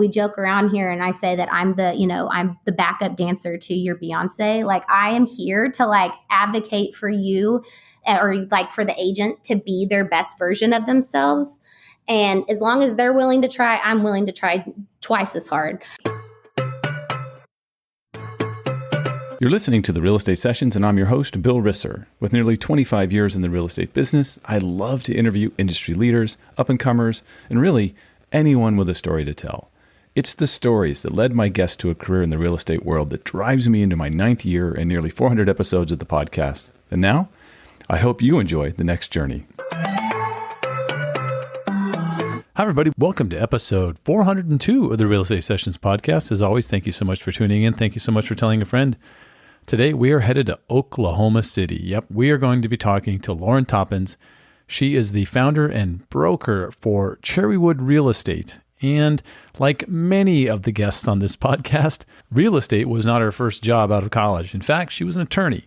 we joke around here and I say that I'm the backup dancer to your Beyonce. Like I am here to like advocate for you or like for the agent to be their best version of themselves. And as long as they're willing to try, I'm willing to try twice as hard. You're listening to the Real Estate Sessions, and I'm your host, Bill Risser. With nearly 25 years in the real estate business, I love to interview industry leaders, up-and-comers, and really anyone with a story to tell. It's the stories that led my guests to a career in the real estate world that drives me into my 9th year and nearly 400 episodes of the podcast. And now, I hope you enjoy the next journey. Hi, everybody. Welcome to episode 402 of the Real Estate Sessions podcast. As always, thank you so much for tuning in. Thank you so much for telling a friend. Today, we are headed to Oklahoma City. Yep, we are going to be talking to Lauren Toppins. She is the founder and broker for Cherrywood Real Estate. And like many of the guests on this podcast, real estate was not her first job out of college. In fact, she was an attorney.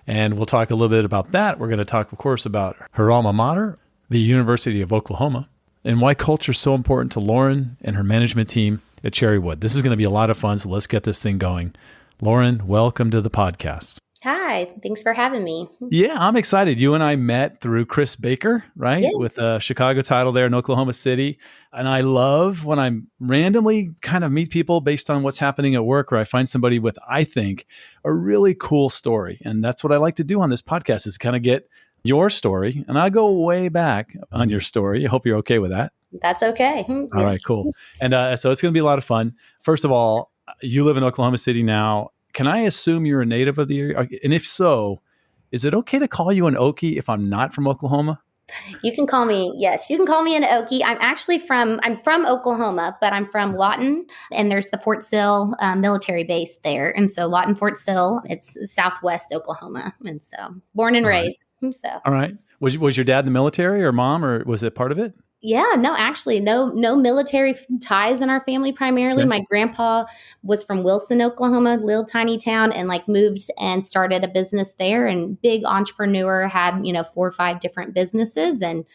And we'll talk a little bit about that. We're going to talk, of course, about her alma mater, the University of Oklahoma, and why culture is so important to Lauren and her management team at Cherrywood. This is going to be a lot of fun, so let's get this thing going. Lauren, welcome to the podcast. Hi, thanks for having me. Yeah, I'm excited. You and I met through Chris Baker, right? Yeah. With a Chicago title there in Oklahoma City. And I love when I randomly kind of meet people based on what's happening at work, or I find somebody with, I think, a really cool story. And that's what I like to do on this podcast is kind of get your story. And I go way back on your story. I hope you're okay with that. That's okay. All right, cool. And so it's going to be a lot of fun. First of all, you live in Oklahoma City now. Can I assume you're a native of the area? And if so, is it okay to call you an Okie if I'm not from Oklahoma? You can call me an Okie. I'm from Oklahoma, but I'm from Lawton, and there's the Fort Sill military base there. And so Lawton, Fort Sill, it's southwest Oklahoma. And so born and raised. So. All right. Was your dad in the military or mom, or was it part of it? Yeah, no, actually, no military ties in our family primarily. Okay. My grandpa was from Wilson, Oklahoma, little tiny town, and like moved and started a business there, and big entrepreneur, had, 4 or 5 different businesses, and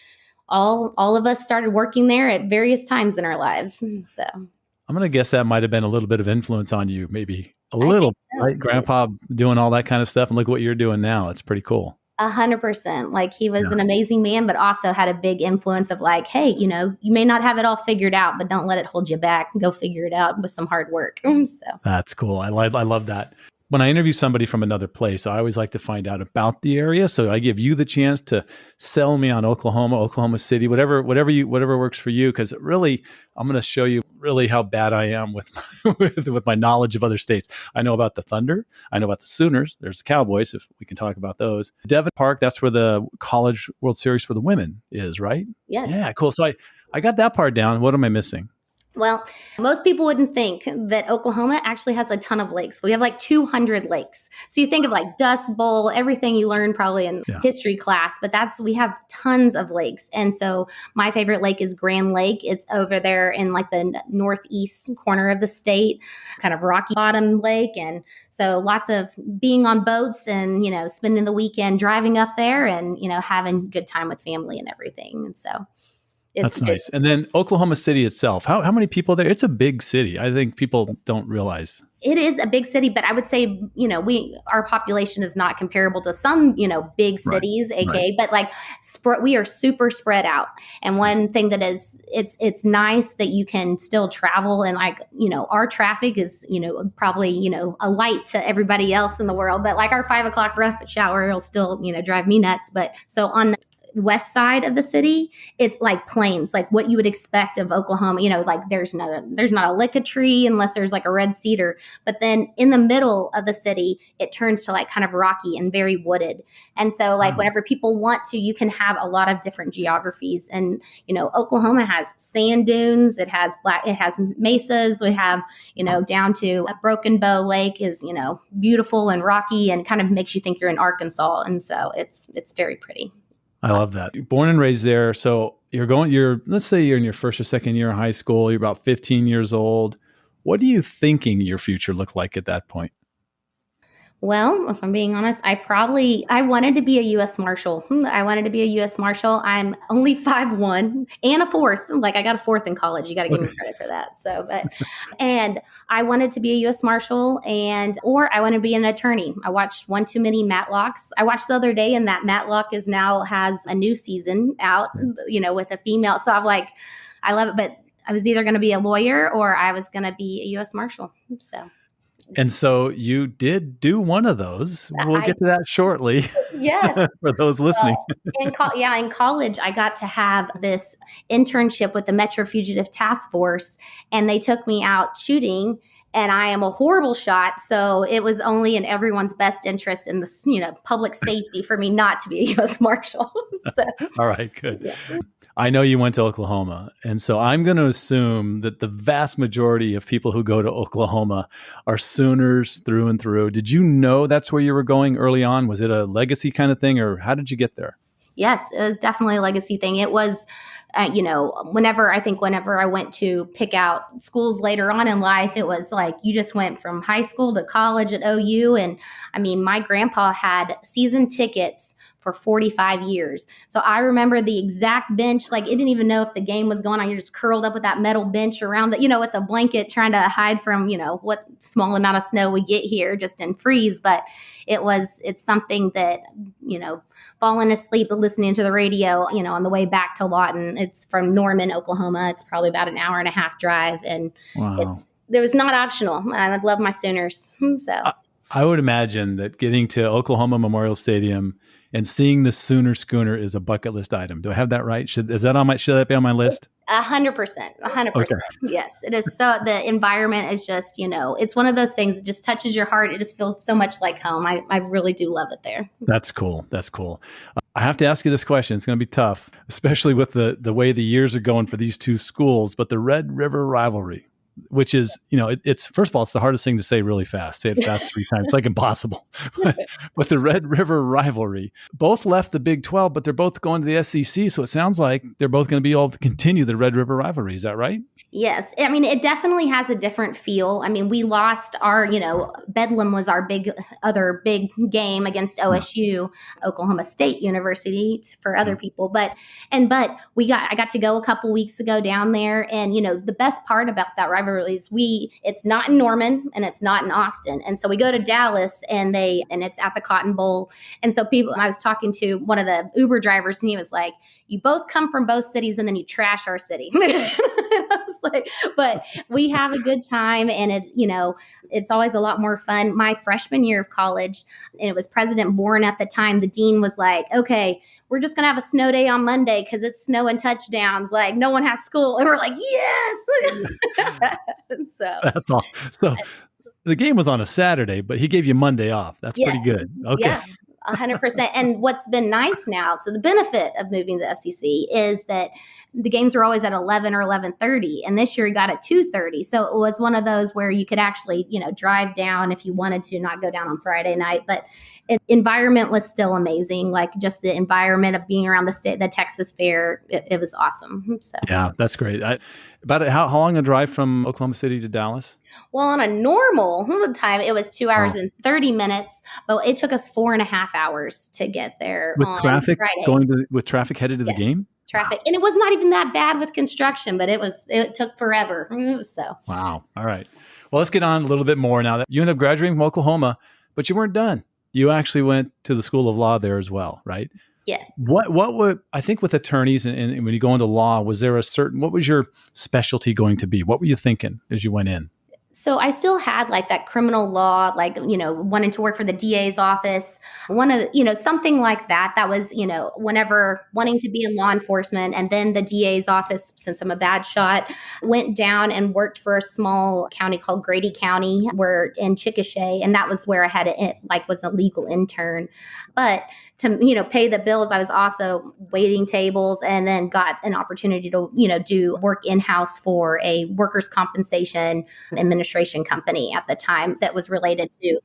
all of us started working there at various times in our lives. So I'm going to guess that might have been a little bit of influence on you, maybe a little, so. Right? Grandpa doing all that kind of stuff, and look what you're doing now. It's pretty cool. 100%. Like he was an amazing man, but also had a big influence of like, hey, you may not have it all figured out, but don't let it hold you back. Go figure it out with some hard work. So that's cool. I love that. When I interview somebody from another place, I always like to find out about the area. So I give you the chance to sell me on Oklahoma City, whatever works for you. Because really, I'm going to show you really how bad I am with my knowledge of other states. I know about the Thunder. I know about the Sooners. There's the Cowboys, if we can talk about those. Devon Park, that's where the College World Series for the women is, right? Yeah. Yeah, cool. So I got that part down. What am I missing? Well, most people wouldn't think that Oklahoma actually has a ton of lakes. We have like 200 lakes. So you think of like Dust Bowl, everything you learned probably in history class, but we have tons of lakes. And so my favorite lake is Grand Lake. It's over there in like the northeast corner of the state, kind of rocky bottom lake. And so lots of being on boats and, spending the weekend driving up there and, having a good time with family and everything. And so that's nice. And then Oklahoma City itself, how many people there? It's a big city. I think people don't realize. It is a big city, but I would say, our population is not comparable to some, big cities, but like we are super spread out. And one thing that is, it's nice that you can still travel, and like, our traffic is, probably, a light to everybody else in the world, but like our 5 o'clock rush hour will still, drive me nuts. But so on west side of the city, it's like plains, like what you would expect of Oklahoma. Like there's not a lick of tree unless there's like a red cedar. But then in the middle of the city, it turns to like kind of rocky and very wooded. And so like whenever people want to, you can have a lot of different geographies. And Oklahoma has sand dunes. It has mesas. We have down to a Broken Bow Lake is beautiful and rocky and kind of makes you think you're in Arkansas. And so it's very pretty. I love that. You're born and raised there. So let's say you're in your first or second year of high school. You're about 15 years old. What are you thinking your future looked like at that point? Well, if I'm being honest, I wanted to be a U.S. Marshal. I wanted to be a U.S. Marshal. I'm only 5'1" and a fourth. Like I got a fourth in college. You got to give me credit for that. And I wanted to be a U.S. Marshal or I want to be an attorney. I watched one too many Matlocks. I watched the other day and that Matlock has a new season out, with a female. So I'm like, I love it. But I was either going to be a lawyer or I was going to be a U.S. Marshal. So. And so you did do one of those. We'll get to that shortly. Yes. For those listening. In college, I got to have this internship with the Metro Fugitive Task Force, and they took me out shooting. And I am a horrible shot, so it was only in everyone's best interest in the public safety for me not to be a U.S. Marshal. So, all right, good. Yeah. I know you went to Oklahoma, and so I'm going to assume that the vast majority of people who go to Oklahoma are Sooners through and through. Did you know that's where you were going early on? Was it a legacy kind of thing, or how did you get there? Yes, it was definitely a legacy thing. It was, whenever I went to pick out schools later on in life, it was like you just went from high school to college at OU. And I mean, my grandpa had season tickets for 45 years. So I remember the exact bench, like it didn't even know if the game was going on. You're just curled up with that metal bench around with a blanket trying to hide from, what small amount of snow we get here just in freeze. But it's something that, falling asleep listening to the radio, on the way back to Lawton. It's from Norman, Oklahoma. It's probably about an hour and a half drive. And wow. It was not optional. I love my Sooners. So I would imagine that getting to Oklahoma Memorial Stadium and seeing the Sooner Schooner is a bucket list item. Do I have that right? Should that be on my list? 100%. 100%. Okay. Yes, it is. So the environment is just, it's one of those things that just touches your heart. It just feels so much like home. I really do love it there. That's cool. I have to ask you this question. It's going to be tough, especially with the way the years are going for these two schools, but the Red River rivalry, which is, it's first of all, it's the hardest thing to say really fast. Say it fast 3 times. It's like impossible. But the Red River rivalry, both left the Big 12, but they're both going to the SEC. So it sounds like they're both going to be able to continue the Red River rivalry. Is that right? Yes. I mean, it definitely has a different feel. I mean, we lost our, Bedlam was our other big game against OSU, Oklahoma State University for other people. But I got to go a couple weeks ago down there. And, the best part about that rivalry is it's not in Norman and it's not in Austin. And so we go to Dallas and it's at the Cotton Bowl. And so I was talking to one of the Uber drivers and he was like, you both come from both cities and then you trash our city. I was like, but we have a good time and it's always a lot more fun. My freshman year of college, and it was President Bourne at the time, the dean was like, okay, we're just going to have a snow day on Monday because it's snow and touchdowns. Like no one has school. And we're like, yes. So that's all. So the game was on a Saturday, but he gave you Monday off. That's pretty good. Okay. Yeah. 100%. And what's been nice now, so the benefit of moving to the SEC is that the games were always at 11 or 11:30, and this year we got at 2:30. So it was one of those where you could actually, drive down if you wanted to, not go down on Friday night. But environment was still amazing. Like just the environment of being around the Texas Fair, it was awesome. So. Yeah, that's great. How long a drive from Oklahoma City to Dallas? Well, on a normal time, it was 2 hours and 30 minutes, but it took us 4.5 hours to get there on traffic, Friday. With traffic headed to the game? Traffic. Wow. And it was not even that bad with construction, but it took forever. So. Wow. All right. Well, let's get on a little bit more now. That you ended up graduating from Oklahoma, but you weren't done. You actually went to the School of Law there as well, right? Yes. What would, I think with attorneys and when you go into law, what was your specialty going to be? What were you thinking as you went in? So I still had like that criminal law, like, wanting to work for the DA's office, something like that. That was, whenever wanting to be in law enforcement. And then the DA's office, since I'm a bad shot, went down and worked for a small county called Grady County, in Chickasha. And that was where I was a legal intern. But to, pay the bills, I was also waiting tables and then got an opportunity to, do work in-house for a workers' compensation administration company at the time that was related to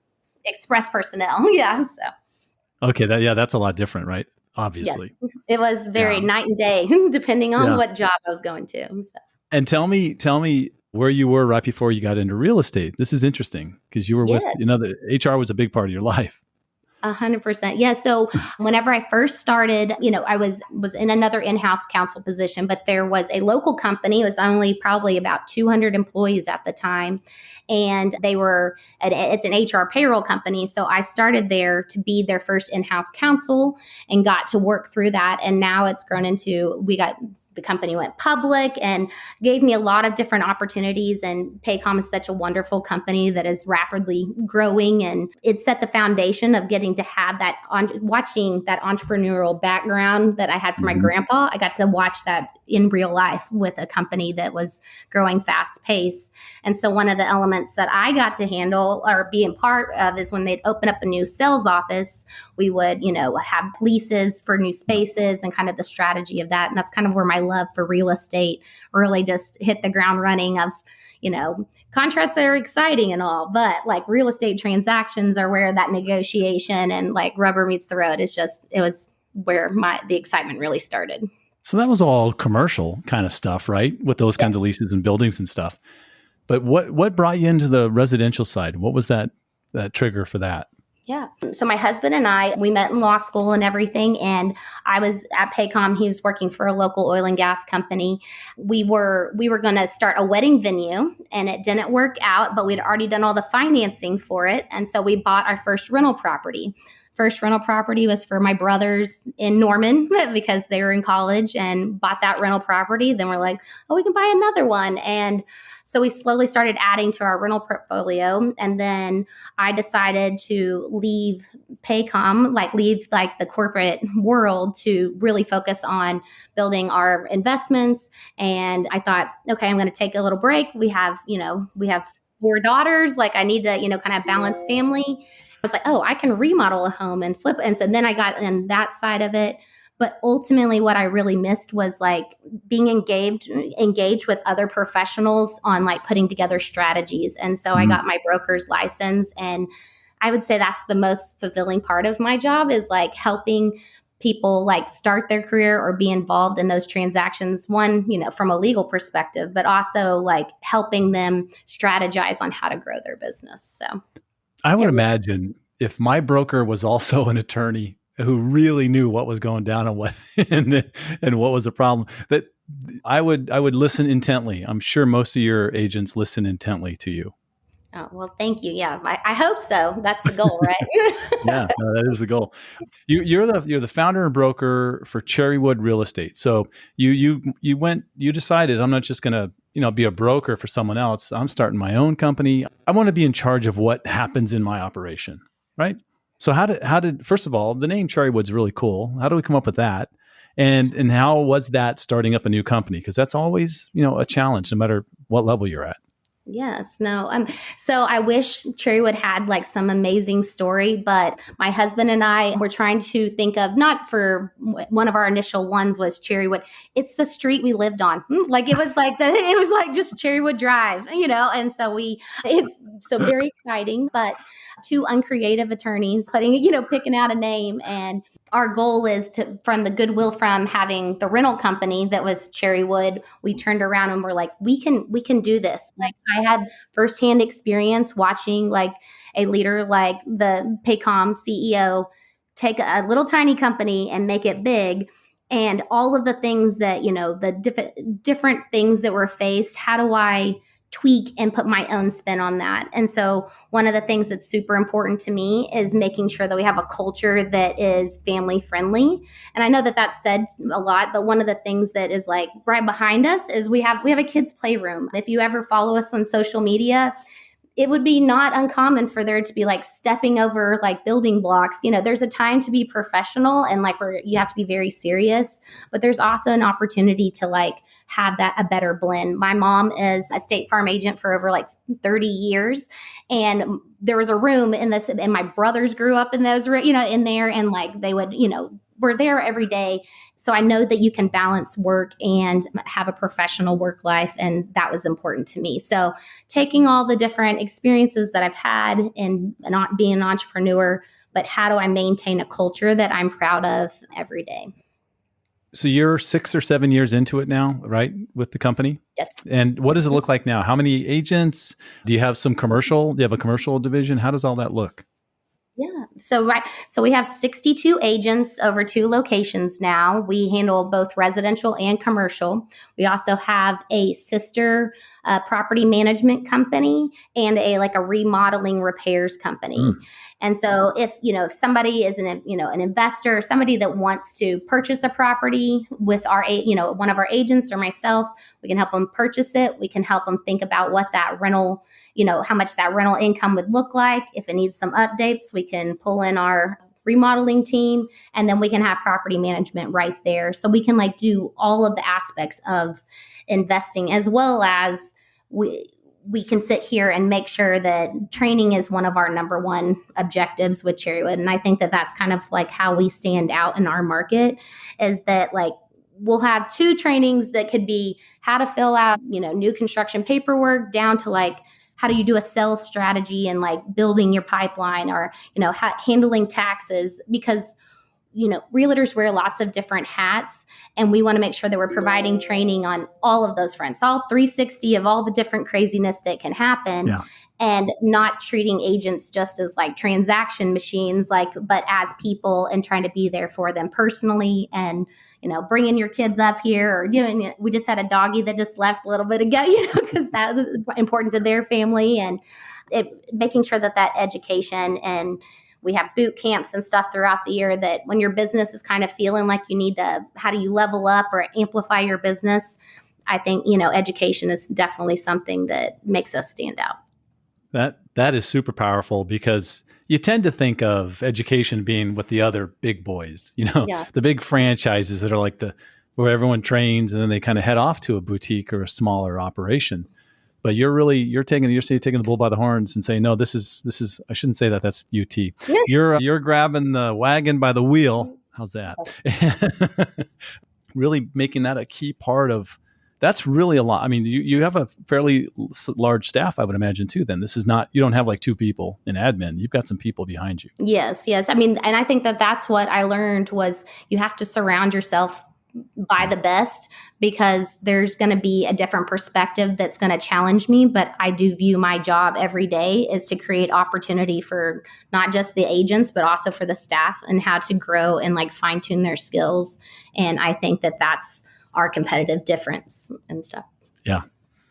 express personnel. Yeah. So. Okay. That's a lot different, right? Obviously. Yes. It was very night and day, depending on what job I was going to. So. And tell me where you were right before you got into real estate. This is interesting because you were with, Yes. HR was a big part of your life. 100%. Yeah. So whenever I first started, I was in another in-house counsel position, but there was a local company. It was only probably about 200 employees at the time. And it's an HR payroll company. So I started there to be their first in-house counsel and got to work through that. And now it's grown into, the company went public and gave me a lot of different opportunities. And Paycom is such a wonderful company that is rapidly growing. And it set the foundation of getting to have watching that entrepreneurial background that I had from my grandpa. I got to watch that in real life with a company that was growing fast pace. And so one of the elements that I got to handle or be a part of is when they'd open up a new sales office, we would, have leases for new spaces and kind of the strategy of that. And that's kind of where my love for real estate really just hit the ground running of, contracts are exciting and all, but like real estate transactions are where that negotiation and like rubber meets the road. It was where the excitement really started. So that was all commercial kind of stuff, right? With those kinds of leases and buildings and stuff. But what brought you into the residential side? What was that trigger for that? Yeah. So my husband and I, we met in law school and everything. And I was at Paycom. He was working for a local oil and gas company. We were going to start a wedding venue and it didn't work out, but we'd already done all the financing for it. And so we bought our first rental property. First rental property was for my brothers in Norman because they were in college and bought that rental property. Then we're like, oh, we can buy another one. And so we slowly started adding to our rental portfolio. And then I decided to leave Paycom, leave the corporate world to really focus on building our investments. And I thought, okay, I'm going to take a little break. We have 4 daughters. I need to, kind of balance family. I was like, oh, I can remodel a home and flip. And so then I got in that side of it. But ultimately, what I really missed was being engaged with other professionals on putting together strategies. And so I got my broker's license. And I would say that's the most fulfilling part of my job is helping people start their career or be involved in those transactions. One, from a legal perspective, but also helping them strategize on how to grow their business. So I would imagine if my broker was also an attorney who really knew what was going down and what and what was the problem, that I would listen intently. I'm sure most of your agents listen intently to you. Oh, well, thank you. Yeah, I hope so. That's the goal, right? Yeah, that is the goal. You're the founder and broker for Cherrywood Real Estate. So you decided I'm not just going to be a broker for someone else. I'm starting my own company. I want to be in charge of what happens in my operation, right? So how did first of all, the name Cherrywood's really cool. How do we come up with that? And how was that starting up a new company? Because that's always, a challenge no matter what level you're at. Yes, no. So I wish Cherrywood had some amazing story, but my husband and I were trying to think of, not for one of our initial ones was Cherrywood. It's the street we lived on. It was just Cherrywood Drive, and so it's so very exciting, but 2 uncreative attorneys picking out a name. And our goal is from the goodwill from having the rental company that was Cherrywood, we turned around and we're like, we can do this. I had firsthand experience watching a leader like the Paycom CEO take a little tiny company and make it big. And all of the things that, the different things that were faced, how do I tweak and put my own spin on that? And so one of the things that's super important to me is making sure that we have a culture that is family friendly. And I know that that's said a lot, but one of the things that is right behind us is we have a kids playroom. If you ever follow us on social media, it would be not uncommon for there to be stepping over building blocks. There's a time to be professional and where you have to be very serious, but there's also an opportunity to have that a better blend. My mom is a State Farm agent for over 30 years. And there was a room in this, and my brothers grew up in those, in there, and they would, we're there every day. So I know that you can balance work and have a professional work life. And that was important to me. So taking all the different experiences that I've had in not being an entrepreneur, but how do I maintain a culture that I'm proud of every day? So you're 6 or 7 years into it now, right? With the company? Yes. And what does it look like now? How many agents? Do you have some commercial? Do you have a commercial division? How does all that look? Yeah. So we have 62 agents over 2 locations now. We handle both residential and commercial. We also have a sister property management company and a remodeling repairs company. And so if somebody is an investor, somebody that wants to purchase a property with one of our agents or myself, we can help them purchase it. We can help them think about what that rental, how much that rental income would look like. If it needs some updates, we can pull in our remodeling team, and then we can have property management right there. So we can do all of the aspects of investing, as well as we can sit here and make sure that training is one of our number one objectives with Cherrywood. And I think that that's kind of how we stand out in our market, is that we'll have 2 trainings that could be how to fill out, new construction paperwork, down to how do you do a sales strategy and building your pipeline, or, handling taxes, because, realtors wear lots of different hats, and we want to make sure that we're providing training on all of those fronts, all 360 of all the different craziness that can happen. Yeah. And not treating agents just as transaction machines, but as people, and trying to be there for them personally, and bringing your kids up here, or doing it. We just had a doggy that just left a little bit ago, because that was important to their family, and making sure that education, and we have boot camps and stuff throughout the year, that when your business is kind of feeling like you need to, how do you level up or amplify your business? I think, education is definitely something that makes us stand out. That is super powerful, because you tend to think of education being with the other big boys, the big franchises that are where everyone trains and then they kind of head off to a boutique or a smaller operation. But you're taking the bull by the horns and saying, no, this is I shouldn't say that. That's UT. Yes. You're grabbing the wagon by the wheel. How's that? Really making that a key part of. That's really a lot. I mean, you have a fairly large staff, I would imagine, too. Then this is not, you don't have 2 people in admin. You've got some people behind you. Yes. I mean, and I think that that's what I learned, was you have to surround yourself by the best, because there's going to be a different perspective that's going to challenge me. But I do view my job every day is to create opportunity for not just the agents, but also for the staff, and how to grow and fine tune their skills. And I think that that's our competitive difference and stuff. Yeah,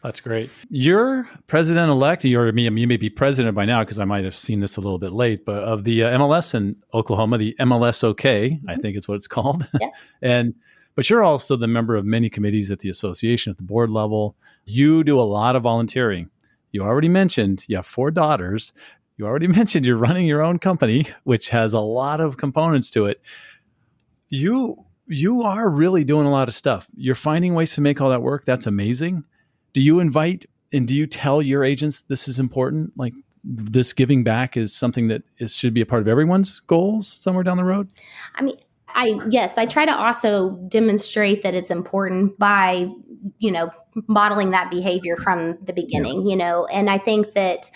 that's great. You're president-elect. You may be president by now, because I might have seen this a little bit late, but of the MLS in Oklahoma, the MLS OK, I think is what it's called. Yeah. But you're also the member of many committees at the association at the board level. You do a lot of volunteering. You already mentioned you have 4 daughters. You already mentioned you're running your own company, which has a lot of components to it. You are really doing a lot of stuff. You're finding ways to make all that work. That's amazing. Do you invite and do you tell your agents this is important? This giving back is something that should be a part of everyone's goals somewhere down the road? I mean, I try to also demonstrate that it's important by, modeling that behavior from the beginning, and I think that,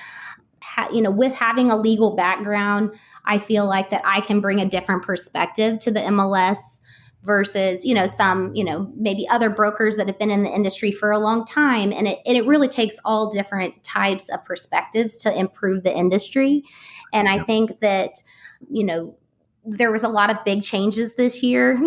with having a legal background, I feel like that I can bring a different perspective to the MLS versus, some, maybe other brokers that have been in the industry for a long time. And it really takes all different types of perspectives to improve the industry. And I think that, there was a lot of big changes this year,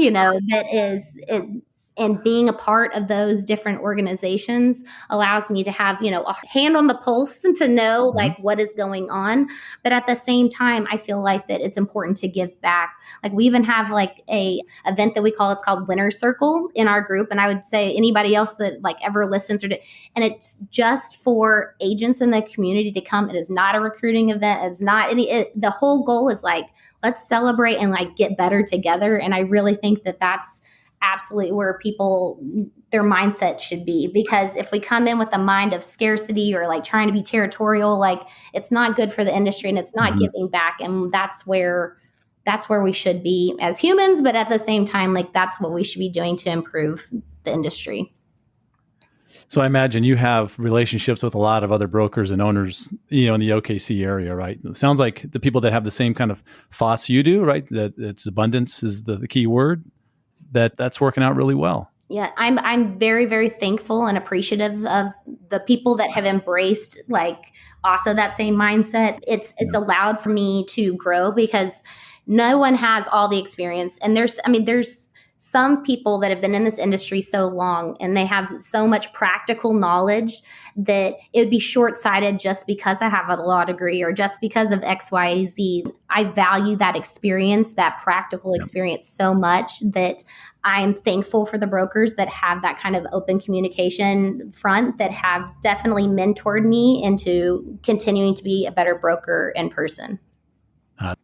and being a part of those different organizations allows me to have, a hand on the pulse and to know what is going on. But at the same time, I feel like that it's important to give back. We even have a event that it's called Winner Circle in our group. And I would say anybody else that ever listens and it's just for agents in the community to come. It is not a recruiting event. It's not the whole goal is let's celebrate and get better together. And I really think that that's absolutely where people, their mindset should be, because if we come in with a mind of scarcity or trying to be territorial, it's not good for the industry, and it's not giving back. And that's where we should be as humans. But at the same time, that's what we should be doing to improve the industry. So I imagine you have relationships with a lot of other brokers and owners, in the OKC area, right? It sounds like the people that have the same kind of thoughts you do, right? That it's abundance is the key word. that's working out really well. Yeah, I'm very, very thankful and appreciative of the people that have embraced like also that same mindset. It's allowed for me to grow because no one has all the experience. And there's some people that have been in this industry so long and they have so much practical knowledge that it would be short-sighted just because I have a law degree or just because of X, Y, Z. I value that experience, that practical experience so much that I'm thankful for the brokers that have that kind of open communication front that have definitely mentored me into continuing to be a better broker in person.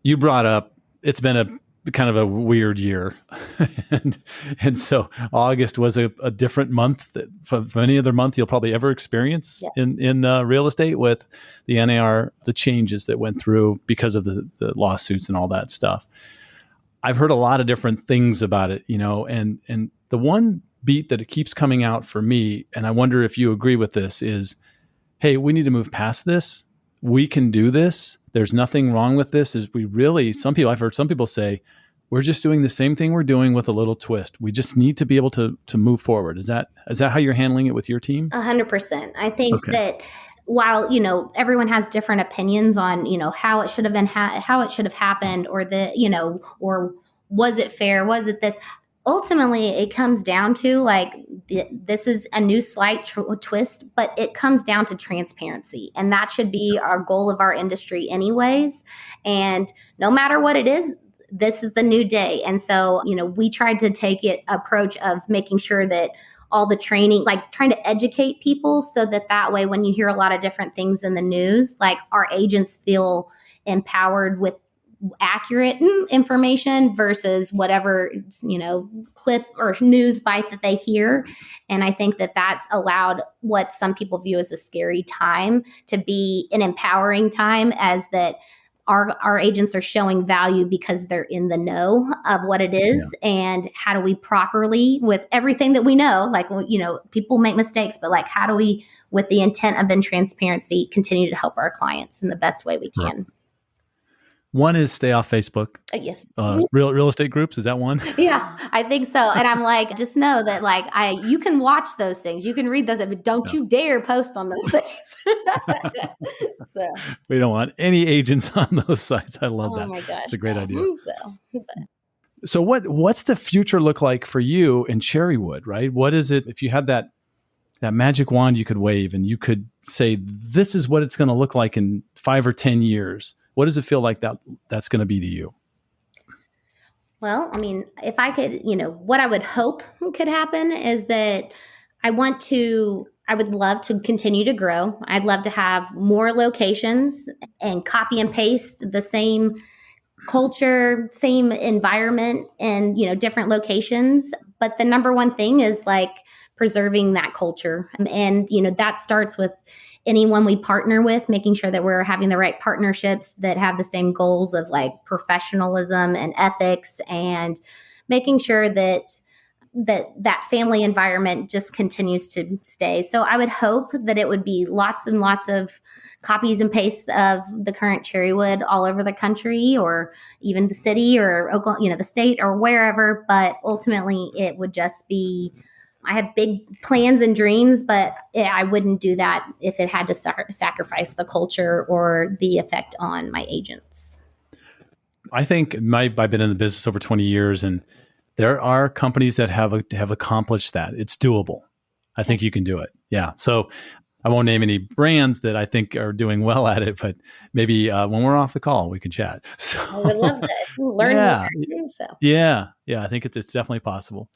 You brought up, it's been a kind of a weird year. and so August was a different month from any other month you'll probably ever experience in real estate with the NAR, the changes that went through because of the lawsuits and all that stuff. I've heard a lot of different things about it, and the one beat that it keeps coming out for me, and I wonder if you agree with this, is, hey, we need to move past this. We can do this. There's nothing wrong with this. I've heard some people say, we're just doing the same thing we're doing with a little twist. We just need to be able to move forward. Is that how you're handling it with your team? 100%. I think that while, everyone has different opinions on, how it should have been, how it should have happened, or or was it fair? Was it this? Ultimately, it comes down to this is a new slight twist, but it comes down to transparency. And that should be our goal of our industry anyways. And no matter what it is, this is the new day. And so, we tried to take it approach of making sure that all the training, trying to educate people so that way, when you hear a lot of different things in the news, our agents feel empowered with accurate information versus whatever, clip or news bite that they hear. And I think that that's allowed what some people view as a scary time to be an empowering time, as that our agents are showing value because they're in the know of what it is and how do we properly, with everything that we know, people make mistakes, but how do we, with the intent of transparency, continue to help our clients in the best way we can. Right. One is stay off Facebook. Yes. Real estate groups. Is that one? Yeah, I think so. And I'm just know that you can watch those things. You can read those, but don't you dare post on those things. So we don't want any agents on those sites. I love that. Oh my gosh. It's a great idea. So what's the future look like for you in Cherrywood, right? What is it, if you had that magic wand you could wave and you could say, this is what it's going to look like in 5 or 10 years. What does it feel like that's going to be to you? Well, if I could, what I would hope could happen is that I would love to continue to grow. I'd love to have more locations and copy and paste the same culture, same environment, and, different locations. But the number one thing is preserving that culture. And, that starts with anyone we partner with, making sure that we're having the right partnerships that have the same goals of professionalism and ethics, and making sure that family environment just continues to stay. So I would hope that it would be lots and lots of copies and pastes of the current Cherrywood all over the country, or even the city, or Oklahoma, the state, or wherever. But ultimately, it would just be, I have big plans and dreams, but I wouldn't do that if it had to sacrifice the culture or the effect on my agents. I think I've been in the business over 20 years, and there are companies that have accomplished that. It's doable. I think you can do it. Yeah. So I won't name any brands that I think are doing well at it, but maybe when we're off the call, we can chat. So, I would love that. Learn more. So. Yeah. It's definitely possible.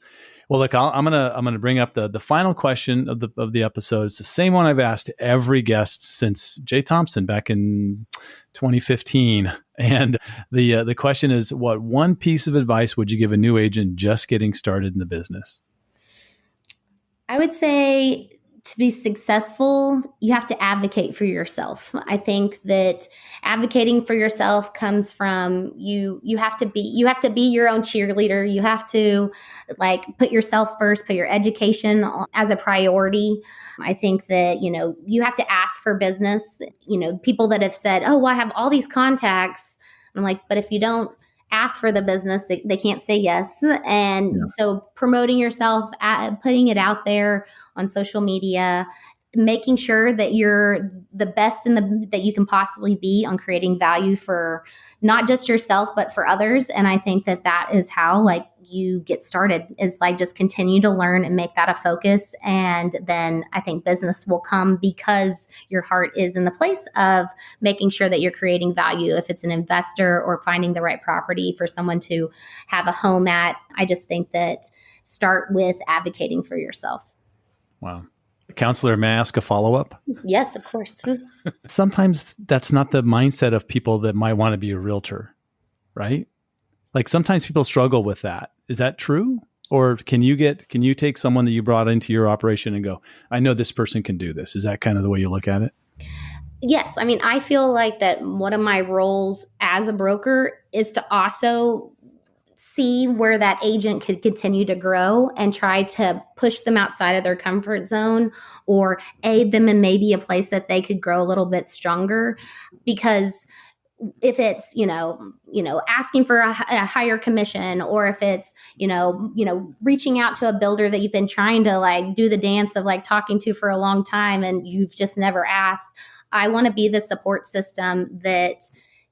Well, look, I'm gonna bring up the final question of the episode. It's the same one I've asked every guest since Jay Thompson back in 2015, and the question is, what one piece of advice would you give a new agent just getting started in the business? I would say, to be successful, you have to advocate for yourself. I think that advocating for yourself comes from you have to be your own cheerleader. You have to put yourself first, put your education as a priority. I think that, you have to ask for business. People that have said, oh, well, I have all these contacts. I'm but if you don't ask for the business. They can't say yes. And so promoting yourself, putting it out there on social media, making sure that you're the best that you can possibly be on creating value for not just yourself, but for others. And I think that is how like you get started, is like just continue to learn and make that a focus. And then I think business will come because your heart is in the place of making sure that you're creating value. If it's an investor or finding the right property for someone to have a home at, I just think that start with advocating for yourself. Wow. Counselor, may I ask a follow-up? Yes, of course. Sometimes that's not the mindset of people that might want to be a realtor, right? Like sometimes people struggle with that. Is that true? Or can you take someone that you brought into your operation and go, I know this person can do this? Is that kind of the way you look at it? Yes. I mean, I feel like that one of my roles as a broker is to also see where that agent could continue to grow and try to push them outside of their comfort zone or aid them in maybe a place that they could grow a little bit stronger. Because if it's, asking for a higher commission, or if it's, reaching out to a builder that you've been trying to like do the dance of like talking to for a long time and you've just never asked, I want to be the support system that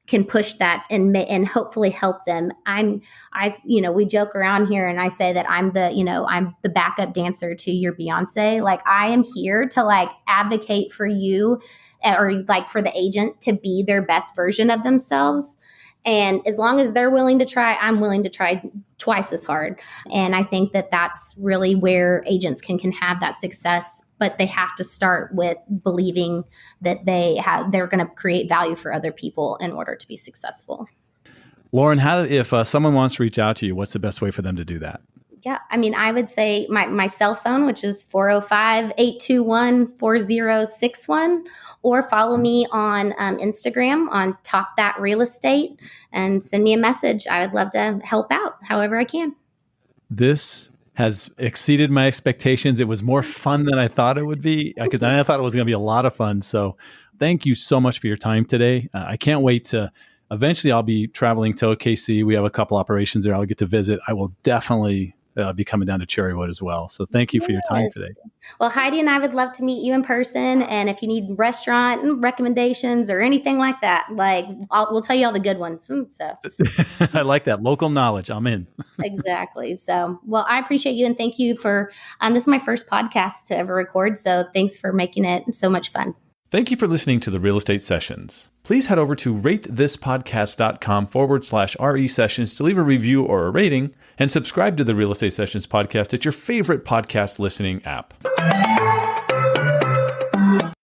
can push that and hopefully help them. We joke around here and I say that I'm the backup dancer to your Beyonce. Like I am here to like advocate for you or like for the agent to be their best version of themselves. And as long as they're willing to try, I'm willing to try twice as hard. And I think that that's really where agents can have that success. But they have to start with believing that they're going to create value for other people in order to be successful. Lauren, if someone wants to reach out to you, what's the best way for them to do that? Yeah, I mean, I would say my cell phone, which is 405-821-4061, or follow me on Instagram on Top That Real Estate and send me a message. I would love to help out however I can. This has exceeded my expectations. It was more fun than I thought it would be, because I thought it was going to be a lot of fun. So thank you so much for your time today. I can't wait to, eventually I'll be traveling to OKC. We have a couple operations there I'll get to visit. I will definitely be coming down to Cherrywood as well. So thank you for your time today. Well, Heidi and I would love to meet you in person. And if you need restaurant recommendations or anything like that, we'll tell you all the good ones. So I like that. Local knowledge. I'm in. Exactly. So, well, I appreciate you. And thank you for, this is my first podcast to ever record. So thanks for making it so much fun. Thank you for listening to the Real Estate Sessions. Please head over to ratethispodcast.com/RE sessions to leave a review or a rating, and subscribe to the Real Estate Sessions podcast at your favorite podcast listening app.